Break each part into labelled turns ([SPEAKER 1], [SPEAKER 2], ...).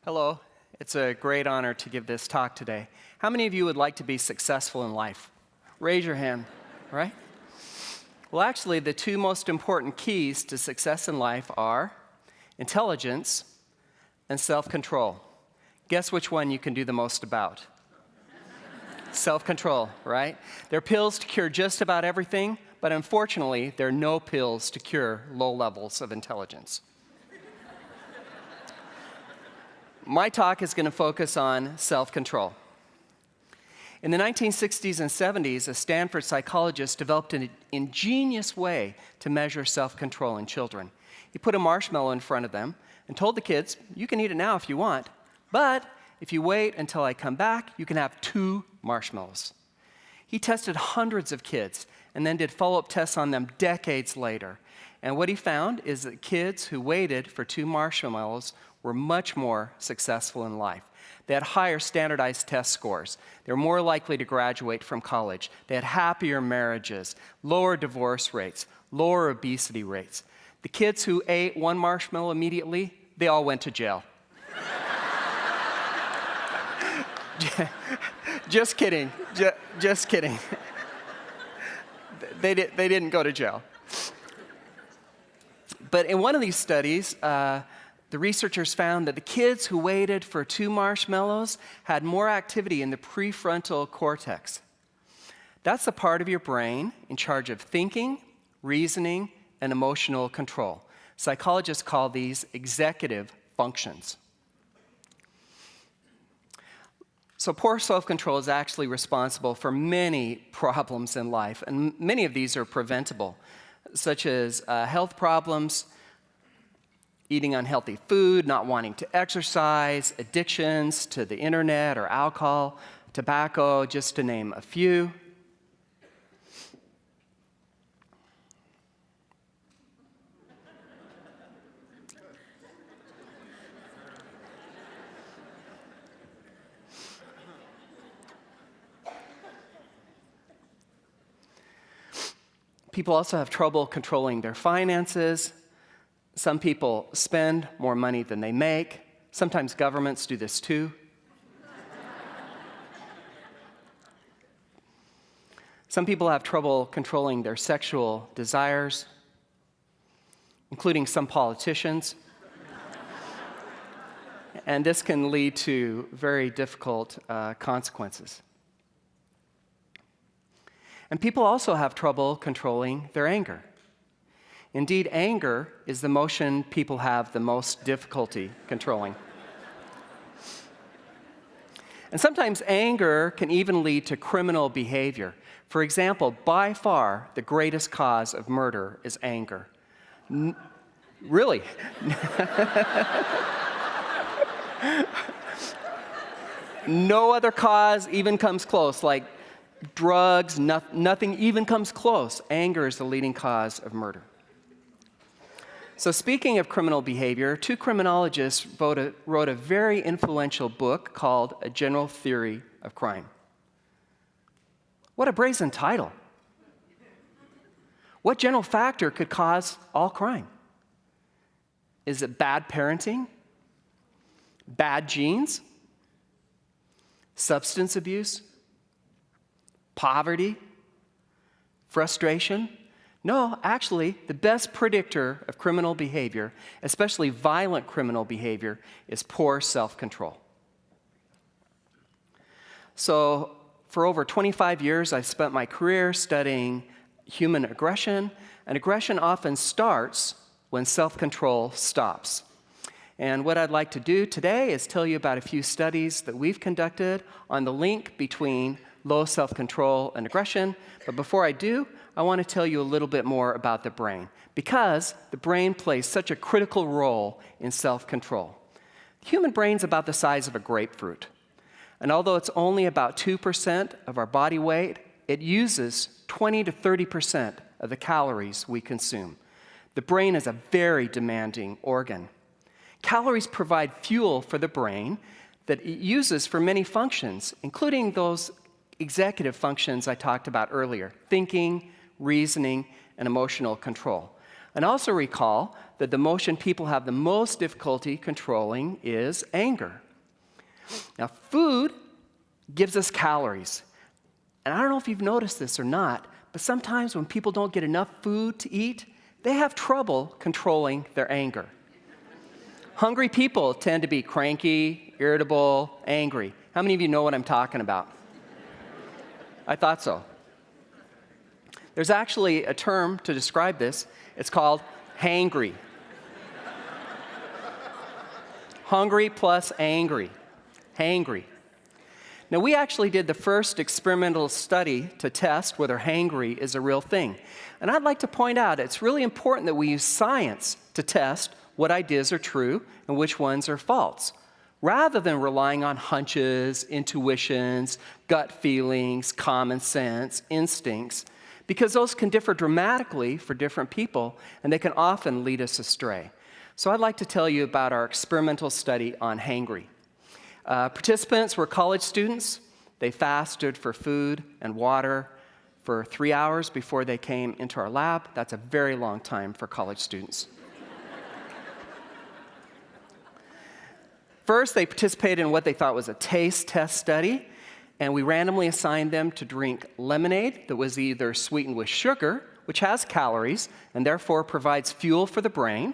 [SPEAKER 1] Hello. It's a great honor to give this talk today. How many of you would like to be successful in life? Raise your hand, right? Well, actually, the two most important keys to success in life are intelligence and self-control. Guess which one you can do the most about? Self-control, right? There are pills to cure just about everything, but unfortunately, there are no pills to cure low levels of intelligence. My talk is going to focus on self-control. In the 1960s and 70s, a Stanford psychologist developed an ingenious way to measure self-control in children. He put a marshmallow in front of them and told the kids, you can eat it now if you want, but if you wait until I come back, you can have 2 marshmallows. He tested hundreds of kids and then did follow-up tests on them decades later. And what he found is that kids who waited for 2 marshmallows were much more successful in life. They had higher standardized test scores. They were more likely to graduate from college. They had happier marriages, lower divorce rates, lower obesity rates. The kids who ate 1 marshmallow immediately, they all went to jail. Just kidding. Just kidding. They didn't go to jail. But in one of these studies, the researchers found that the kids who waited for 2 marshmallows had more activity in the prefrontal cortex. That's the part of your brain in charge of thinking, reasoning, and emotional control. Psychologists call these executive functions. So poor self-control is actually responsible for many problems in life, and many of these are preventable, such as health problems, eating unhealthy food, not wanting to exercise, addictions to the internet or alcohol, tobacco, just to name a few. People also have trouble controlling their finances. Some people spend more money than they make. Sometimes governments do this too. Some people have trouble controlling their sexual desires, including some politicians. And this can lead to very difficult consequences. And people also have trouble controlling their anger. Indeed, anger is the emotion people have the most difficulty controlling. And sometimes anger can even lead to criminal behavior. For example, by far, the greatest cause of murder is anger. Really? No other cause even comes close, like drugs, nothing even comes close. Anger is the leading cause of murder. So speaking of criminal behavior, 2 criminologists wrote a very influential book called A General Theory of Crime. What a brazen title. What general factor could cause all crime? Is it bad parenting? Bad genes? Substance abuse? Poverty? Frustration? No, actually, the best predictor of criminal behavior, especially violent criminal behavior, is poor self-control. So, for over 25 years, I've spent my career studying human aggression, and aggression often starts when self-control stops. And what I'd like to do today is tell you about a few studies that we've conducted on the link between low self-control and aggression. But before I do, I want to tell you a little bit more about the brain, because the brain plays such a critical role in self-control. The human brain's about the size of a grapefruit. And although it's only about 2% of our body weight, it uses 20 to 30% of the calories we consume. The brain is a very demanding organ. Calories provide fuel for the brain that it uses for many functions, including those executive functions I talked about earlier: thinking, reasoning, and emotional control. And also recall that the emotion people have the most difficulty controlling is anger. Now, food gives us calories. And I don't know if you've noticed this or not, but sometimes when people don't get enough food to eat, they have trouble controlling their anger. Hungry people tend to be cranky, irritable, angry. How many of you know what I'm talking about? I thought so. There's actually a term to describe this. It's called hangry. Hungry plus angry. Hangry. Now, we actually did the first experimental study to test whether hangry is a real thing. And I'd like to point out it's really important that we use science to test what ideas are true and which ones are false, rather than relying on hunches, intuitions, gut feelings, common sense, instincts, because those can differ dramatically for different people, and they can often lead us astray. So I'd like to tell you about our experimental study on hangry. Participants were college students. They fasted for food and water for 3 hours before they came into our lab. That's a very long time for college students. First, they participated in what they thought was a taste test study, and we randomly assigned them to drink lemonade that was either sweetened with sugar, which has calories and therefore provides fuel for the brain,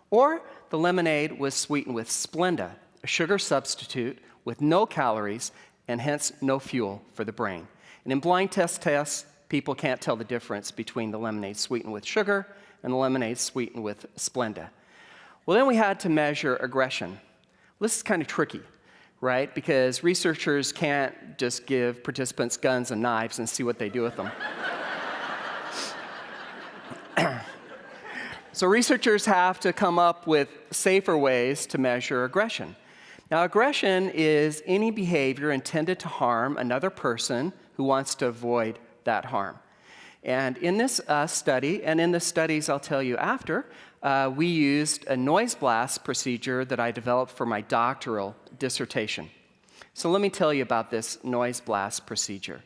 [SPEAKER 1] or the lemonade was sweetened with Splenda, a sugar substitute with no calories and hence no fuel for the brain. And in blind tests, people can't tell the difference between the lemonade sweetened with sugar and the lemonade sweetened with Splenda. Well, then we had to measure aggression. This is kind of tricky, right? Because researchers can't just give participants guns and knives and see what they do with them. So researchers have to come up with safer ways to measure aggression. Now, aggression is any behavior intended to harm another person who wants to avoid that harm. And in this study, and in the studies I'll tell you after, we used a noise blast procedure that I developed for my doctoral dissertation. So let me tell you about this noise blast procedure.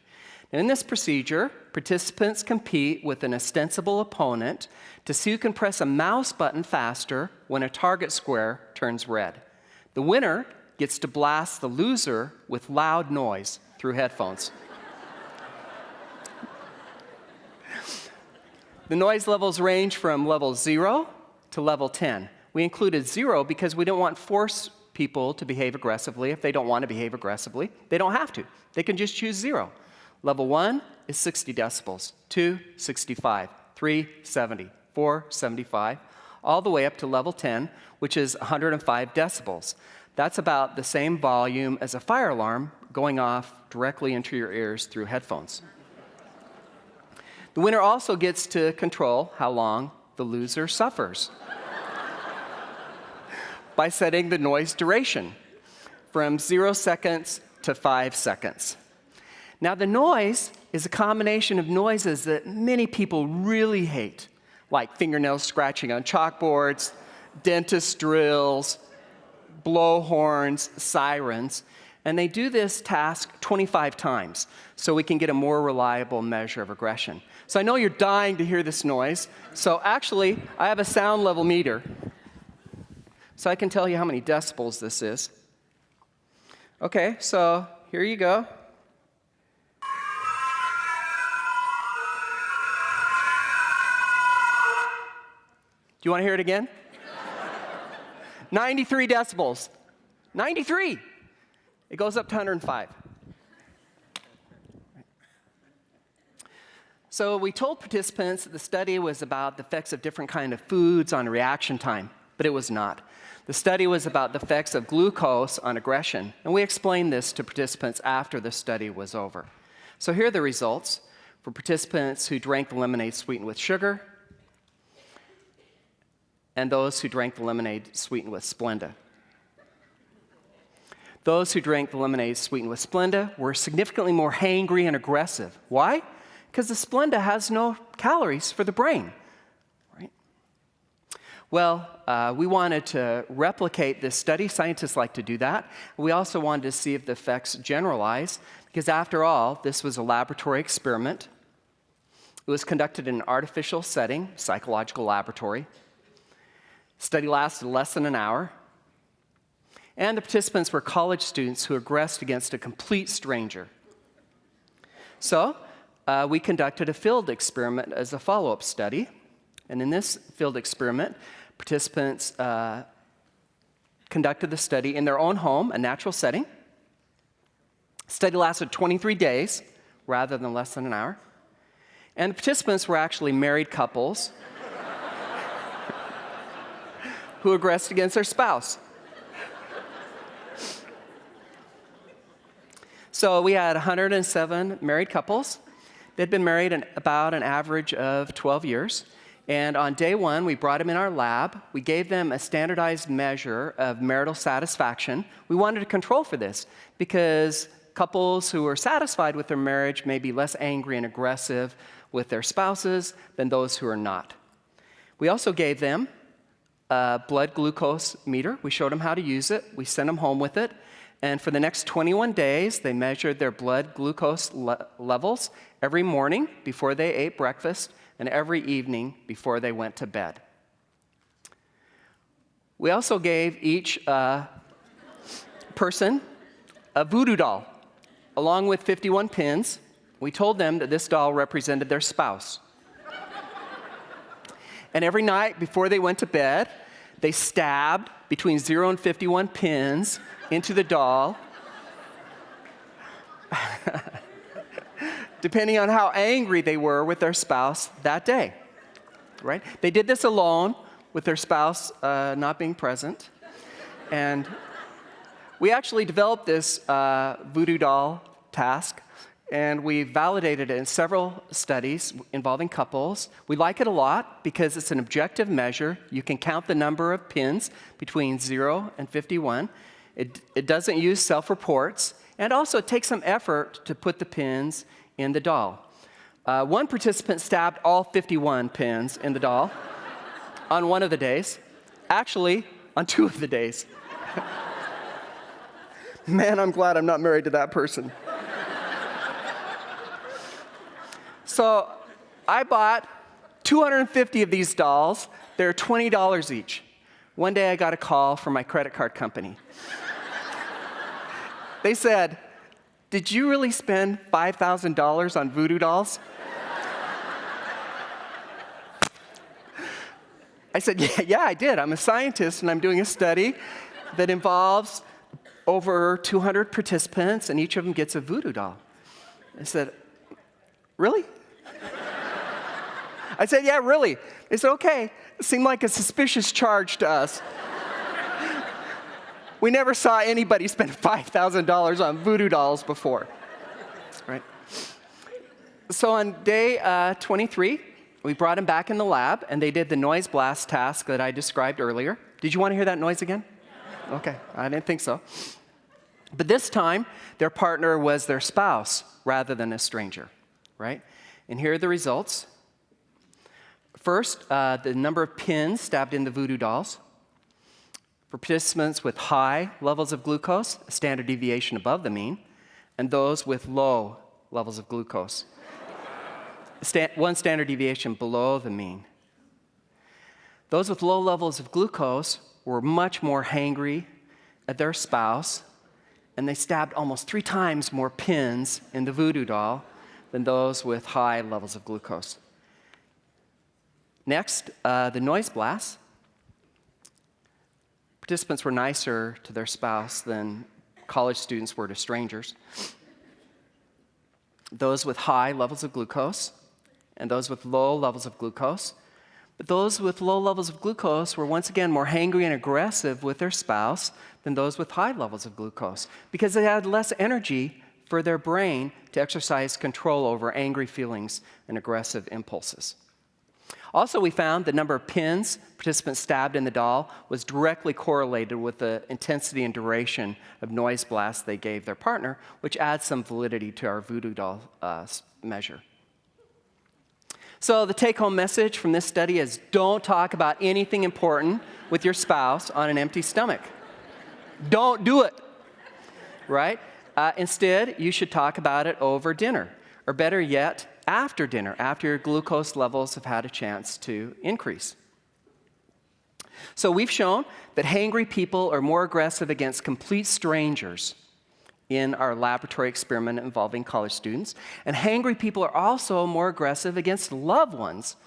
[SPEAKER 1] And in this procedure, participants compete with an ostensible opponent to see who can press a mouse button faster when a target square turns red. The winner gets to blast the loser with loud noise through headphones. The noise levels range from level 0 to level 10. We included 0 because we didn't want to force people to behave aggressively. If they don't want to behave aggressively, they don't have to. They can just choose 0. Level 1 is 60 decibels, 2, 65, 3, 70, 4, 75, all the way up to level 10, which is 105 decibels. That's about the same volume as a fire alarm going off directly into your ears through headphones. The winner also gets to control how long the loser suffers by setting the noise duration from 0 seconds to 5 seconds. Now, the noise is a combination of noises that many people really hate, like fingernails scratching on chalkboards, dentist drills, blowhorns, sirens, and they do this task 25 times so we can get a more reliable measure of aggression. So I know you're dying to hear this noise, so actually I have a sound level meter, so I can tell you how many decibels this is. Okay, so here you go. Do you want to hear it again? 93 decibels. 93! It goes up to 105. So we told participants that the study was about the effects of different kinds of foods on reaction time, but it was not. The study was about the effects of glucose on aggression, and we explained this to participants after the study was over. So here are the results for participants who drank the lemonade sweetened with sugar, and those who drank the lemonade sweetened with Splenda. Those who drank the lemonade sweetened with Splenda were significantly more hangry and aggressive. Why? Because the Splenda has no calories for the brain. Right? Well, we wanted to replicate this study. Scientists like to do that. We also wanted to see if the effects generalize, because after all, this was a laboratory experiment. It was conducted in an artificial setting, psychological laboratory. Study lasted less than an hour. And the participants were college students who aggressed against a complete stranger. So we conducted a field experiment as a follow-up study. And in this field experiment, participants conducted the study in their own home, a natural setting. Study lasted 23 days rather than less than an hour. And the participants were actually married couples who aggressed against their spouse. So we had 107 married couples. They'd been married about an average of 12 years. And on day one, we brought them in our lab. We gave them a standardized measure of marital satisfaction. We wanted to control for this because couples who are satisfied with their marriage may be less angry and aggressive with their spouses than those who are not. We also gave them a blood glucose meter. We showed them how to use it. We sent them home with it. And for the next 21 days, they measured their blood glucose levels every morning before they ate breakfast and every evening before they went to bed. We also gave each person a voodoo doll, along with 51 pins. We told them that this doll represented their spouse. And every night before they went to bed, they stabbed between 0 and 51 pins into the doll, depending on how angry they were with their spouse that day, right? They did this alone with their spouse not being present. And we actually developed this voodoo doll task, and we validated it in several studies involving couples. We like it a lot because it's an objective measure. You can count the number of pins between 0 and 51. It doesn't use self-reports, and also it takes some effort to put the pins in the doll. One participant stabbed all 51 pins in the doll on one of the days. Actually, on 2 of the days. Man, I'm glad I'm not married to that person. So I bought 250 of these dolls. They're $20 each. One day I got a call from my credit card company. They said, "Did you really spend $5,000 on voodoo dolls?" I said, yeah, I did. I'm a scientist, and I'm doing a study that involves over 200 participants, and each of them gets a voodoo doll. I said, "Really?" I said, "Yeah, really." They said, "Okay." It seemed like a suspicious charge to us. We never saw anybody spend $5,000 on voodoo dolls before, right? So on day 23, we brought them back in the lab, and they did the noise blast task that I described earlier. Did you want to hear that noise again? Okay, I didn't think so. But this time, their partner was their spouse rather than a stranger, right? And here are the results. First, the number of pins stabbed in the voodoo dolls. For participants with high levels of glucose, a standard deviation above the mean, and those with low levels of glucose, one standard deviation below the mean. Those with low levels of glucose were much more hangry at their spouse, and they stabbed almost 3 times more pins in the voodoo doll than those with high levels of glucose. Next, the noise blast. Participants were nicer to their spouse than college students were to strangers. Those with high levels of glucose and those with low levels of glucose. But those with low levels of glucose were once again more hangry and aggressive with their spouse than those with high levels of glucose because they had less energy for their brain to exercise control over angry feelings and aggressive impulses. Also, we found the number of pins participants stabbed in the doll was directly correlated with the intensity and duration of noise blasts they gave their partner, which adds some validity to our voodoo doll measure. So the take-home message from this study is don't talk about anything important with your spouse on an empty stomach. Don't do it, right? Instead, you should talk about it over dinner, or better yet, after dinner, after your glucose levels have had a chance to increase. So we've shown that hangry people are more aggressive against complete strangers in our laboratory experiment involving college students. And hangry people are also more aggressive against loved ones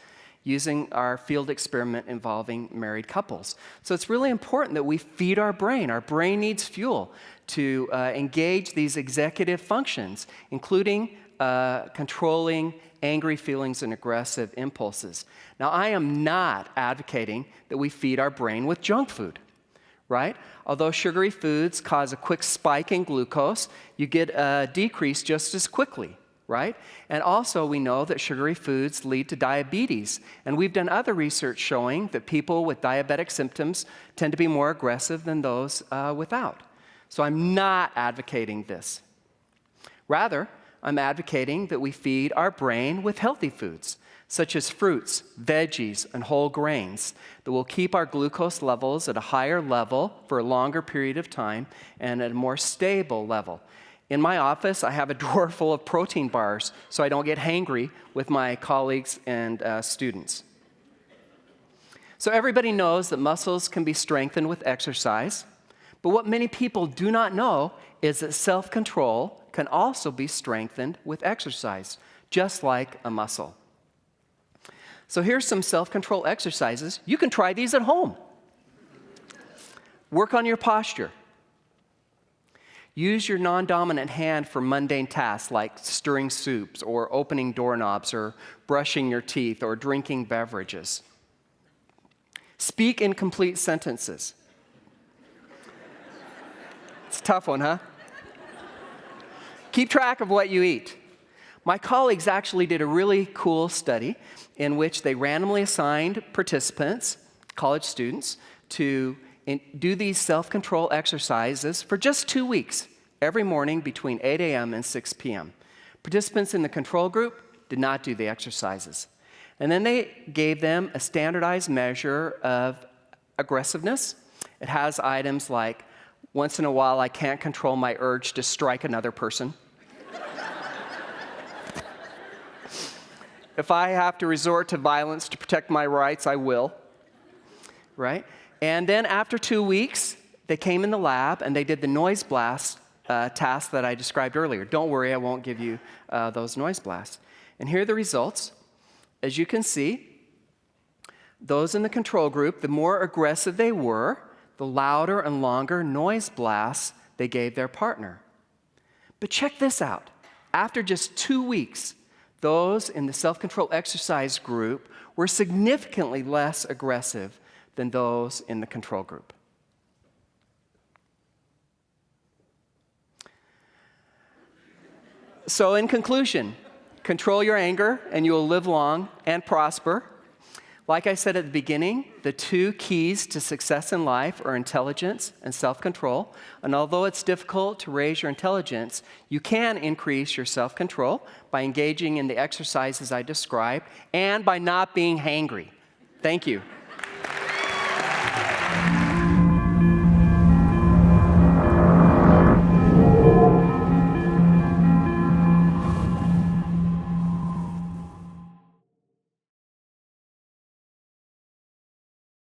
[SPEAKER 1] using our field experiment involving married couples. So it's really important that we feed our brain. Our brain needs fuel to engage these executive functions, including controlling angry feelings and aggressive impulses. Now, I am not advocating that we feed our brain with junk food, right? Although sugary foods cause a quick spike in glucose, you get a decrease just as quickly, right? And also we know that sugary foods lead to diabetes. And we've done other research showing that people with diabetic symptoms tend to be more aggressive than those without. So I'm not advocating this. Rather, I'm advocating that we feed our brain with healthy foods, such as fruits, veggies, and whole grains that will keep our glucose levels at a higher level for a longer period of time and at a more stable level. In my office, I have a drawer full of protein bars so I don't get hangry with my colleagues and students. So everybody knows that muscles can be strengthened with exercise, but what many people do not know is that self-control can also be strengthened with exercise, just like a muscle. So here's some self-control exercises. You can try these at home. Work on your posture. Use your non-dominant hand for mundane tasks like stirring soups or opening doorknobs or brushing your teeth or drinking beverages. Speak in complete sentences. It's a tough one, huh? Keep track of what you eat. My colleagues actually did a really cool study in which they randomly assigned participants, college students, to do these self-control exercises for just 2 weeks, every morning between 8 a.m. and 6 p.m. Participants in the control group did not do the exercises. And then they gave them a standardized measure of aggressiveness. It has items like, once in a while I can't control my urge to strike another person. If I have to resort to violence to protect my rights, I will, right? And then after 2 weeks, they came in the lab and they did the noise blast task that I described earlier. Don't worry, I won't give you those noise blasts. And here are the results. As you can see, those in the control group, the more aggressive they were, the louder and longer noise blasts they gave their partner. But check this out. After just 2 weeks, those in the self-control exercise group were significantly less aggressive than those in the control group. So in conclusion, control your anger and you will live long and prosper. Like I said at the beginning, the 2 keys to success in life are intelligence and self-control. And although it's difficult to raise your intelligence, you can increase your self-control by engaging in the exercises I described and by not being hangry. Thank you.